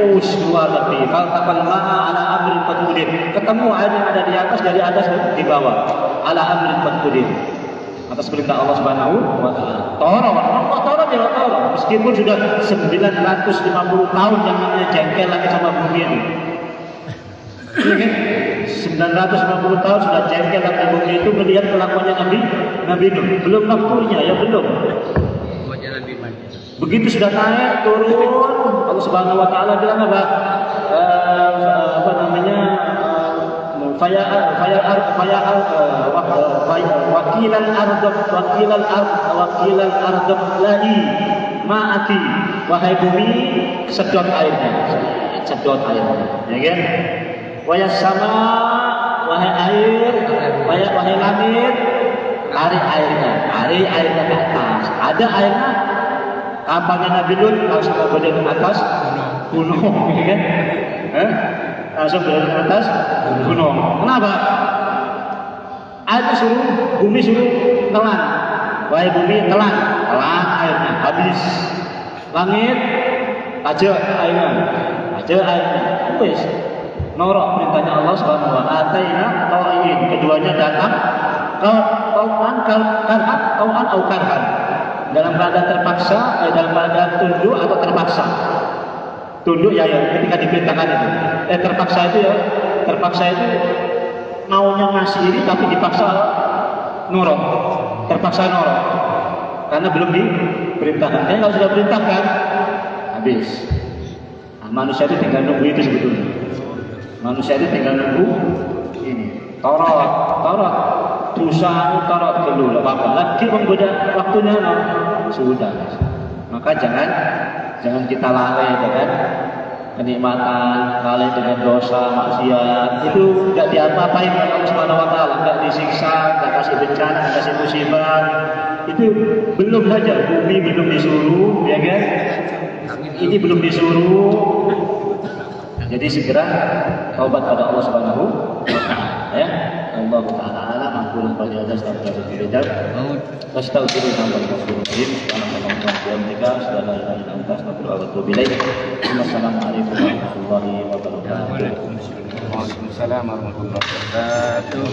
Keluar api. Faltaqal ma'a ala amrin faqdir. Ketemu air yang ada di atas, dari atas di bawah. Ala amrin faqdir. Atas perintah Allah Subhanahu wa taala. Torot ya torot. Meskipun sudah 950 tahun yang namanya jengkel lagi sama bumi ini. Iya kan? 950 tahun sudah jengkel lagi bumi itu melihat kelakuannya Nabi Nuh. Belum waktunya, ya belum. Begitu sudah naik turun, Allah Subhanahu wa taala bilang apa? Apa namanya? Wakilal ardh lahi ma'ati. Wahai bumi, sedot airnya. Sedot airnya, ya kan? Wahai sama, wahai air, wahai langit, tarik airnya ke atas. Ada airnya. Kampangnya Nabi Lut langsung berada di atas gunung, ya kan? Langsung berada di atas gunung. Kenapa? Air suruh, bumi suruh telan. Wahai bumi telan airnya habis. Langit aja airnya. Wis. Norok perintahnya Allah Subhanahu wa taala. Ataina tau'in. Keduanya datang tau'an au karhan. Dalam keadaan terpaksa, dalam keadaan tunduk atau terpaksa. Tunduk ya ketika diperintahkan itu. Terpaksa itu maunya ngasih ini tapi dipaksa nurut. Terpaksa nurut. Karena belum diperintahkan. Kalau sudah perintahkan habis. Nah, manusia itu tinggal nunggu itu sebetulnya. Manusia itu tinggal nunggu ini. Torot. Dosa torot dulu, apa lagi menggoda waktunya sudah. Maka jangan Jangan kita lalai, ya kan? Kenikmatan, lalai dengan dosa, maksiat, itu nggak diapa-apain oleh Allah Subhanahu Wa Taala, nggak disiksa, nggak kasih bencana, nggak kasih musibah. Itu belum saja, bumi belum disuruh, ya kan? Ini belum disuruh. Jadi segera taubat pada Allah Subhanahu Wa Taala, ya. Allah Taala alam aku pada atas tafsir kitab. Astaghfirullah wa atubu ilaih. Assalamualaikum warahmatullahi wabarakatuh. Waalaikumsalam warahmatullahi wabarakatuh.